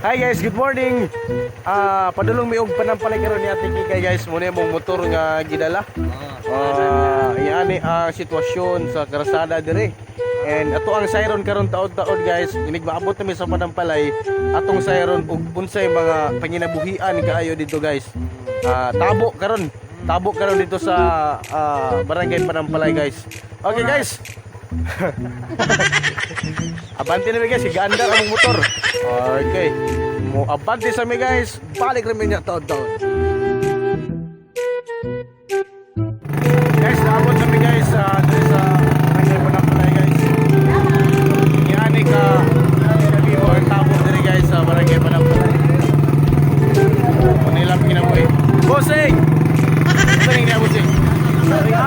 Hi guys, good morning. Padulong mi og panampalay karon ni Ate Kikay guys. Muna mong motor nga gidala. Iani ang sitwasyon sa karsada dire. And ato ang siren karon taod-taod guys. Inigmaabot mi sa panampalay atong siren ug unsay mga panginabuhian kaayo dito guys. Tabo karon dito sa barangay Panampalay guys. Okay guys. Abante na mi guys, igaandar ang motor. Okay. Mo abante sa mi guys. Balik ra mi nya taod-taod. Guys, naabot na mi guys dito sa barangay Panampalay guys. Yani ka mo ang tabo diri guys sa barangay Panampalay. Nilang kinabuhi. Bossing! Bossing niya, bossing. Luya!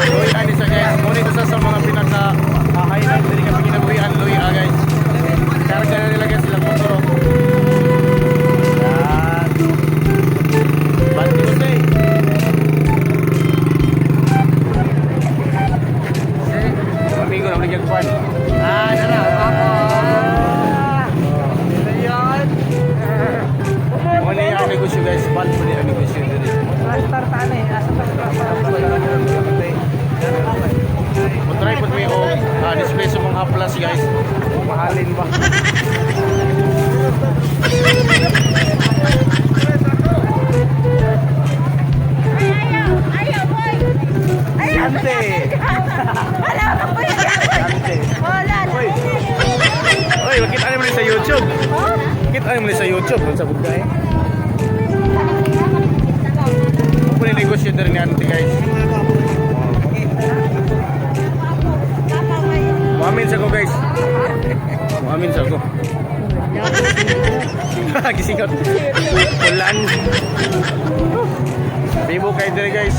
Luya ni sa guys. Ngunit isa sa mga pinaka-highlight diri kami kinabuhian, luya guys. Karga na nila guys silang motor. Yan. Banti bossing. Amigo na ulit kuan. Sana. Muna yung negosyo guys, bal po yung negosyo dito. Matry po may display sa mga plus guys. Mahalin ba? Ante! Oy, makita naman sa YouTube. Makita naman sa YouTube kung sa bugay. Ako na negosyo na rin yan guys. Muamin sa ko guys. Muamin sa ko. Gisingot. Ulan. Bibo kayo diri guys.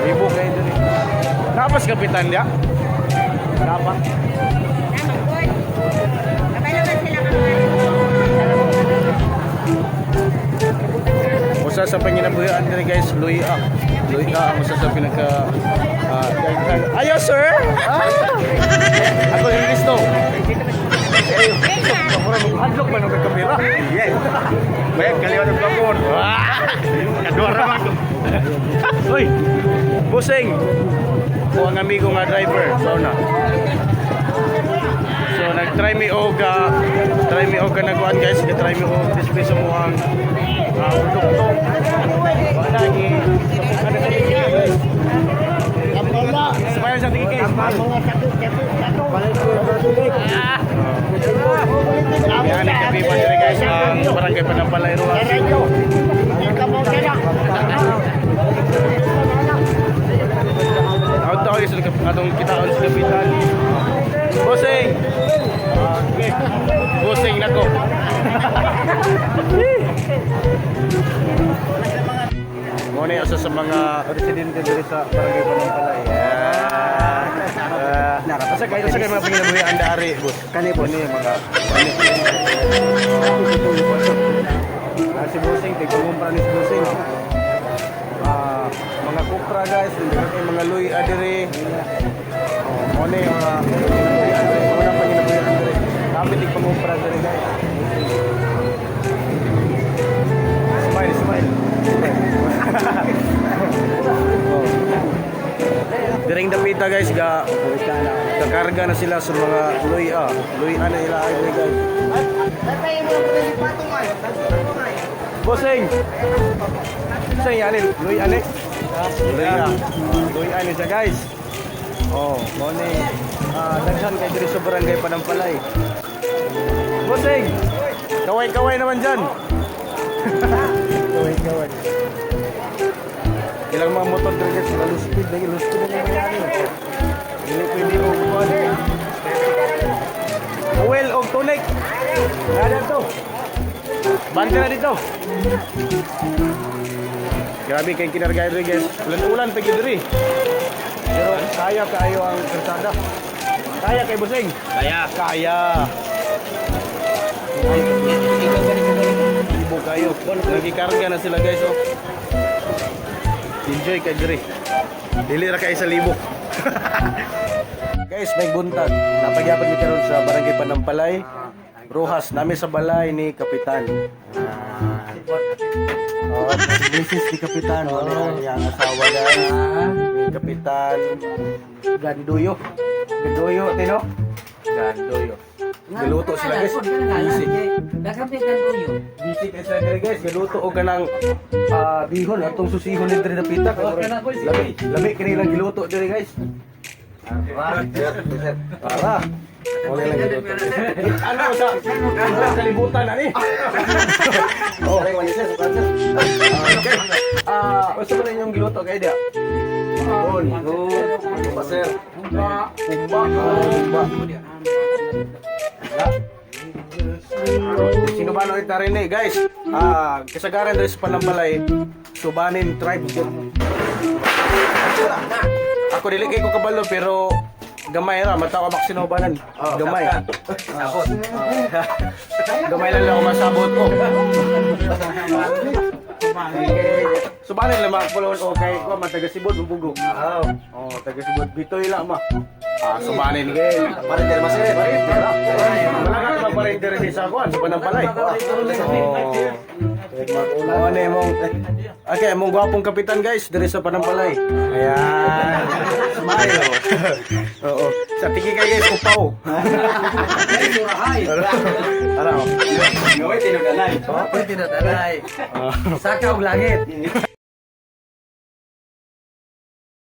Bibo kayo diri. Napas kapitan dia? Napa? Usa sa panginabuhian diri guys, luya. Luya ang usa sa pinaka ayo sir. Ako yung gusto. Hadlok man ang kamera. Yes. Baik kaliwan ng vlogger. Kadua ra man. Hoy. Busing. Ko ang amigo nga driver, sauna. So nag-try me og nagkuan guys, nag-try me og display sa muang produkto. Wala gi. Ano sa tingin guys? Smile sa tingin guys. Yan ang kapipan diri guys ang barangay Panampalay Ruas. Auto is atong kitaon sa kapitan. Bossing. Okay. Bossing nako. Muna yung sa mga residente dito sa barangay Panampalay. Sa kayo mga panginabuhian dari, boss. Kani po ni mga si Bossing, tigkumpra ni Bossing. Mga kupra guys, mga luy adiri. Muna yung mga panginabuhian dari. Kami tigkumpra diri guys. Smile. Diring dapita guys, kakarga na sila sa mga luya. Luya na ila ay guys. Bossing. Bossing yan luya ni. Luya ni siya guys. Oh, mone. Daghan kay diri sa barangay Panampalay. Bossing. Kaway naman diyan. Kaway. Ilang mga motor dito sila low speed na nangyayari. Hindi pwede mo kukuhan. Oil o tonic. Nada to. Bante na dito. Grabe kayong kinargay rin guys. Ulan-ulan pag yun rin. Pero kaya kayo ang karsada. Kaya kay Bossing? Kaya. Ibo kayo. Nagikarga na sila guys oh. Enjoy kay diri. Dili ra kay sa libok. Guys, may buntag. Napagyapan mi karon sa Barangay Panampalay. Rojas, namin sa balay ni Kapitan. Oh, Mrs. ni Kapitan, wala ang asawa guys. Ni Kapitan Ganduyo. Ganduyo, Tino? Ganduyo. Galuto sila guys. Bisik. Bisik kayo sila diri guys. Galuto o ganang bihon. Atong susihon ni diri napita. Labi kanilang giluto diri guys. Para. Wala lang giluto. Ano sa kalibutan na ni? Oh, usa ba yung giluto kay dia? Pasir. Umba. Sino ba no itarin eh guys? Kasagaran diri sa Panambalay, Subanin tribe. Ako dili kay ko kabalo pero gamay ra matawa bak sinubanan. Gamay. Gamay lang ako masabot ko. Subanin lang mga kulon o kay ko mataga Sibod bubugo. Oh, taga Sibod bitoy lang ma. Subanin gay. Parender mas eh. Wala ka parender sa kuan sa Panambalay. Oh, ano mong okay, mong gwapong kapitan guys dari sa Panambalay. Ayan. Smile. Oo. Sa tigi kay guys upaw. Ara. Gawin tinod alay. Saka og langit.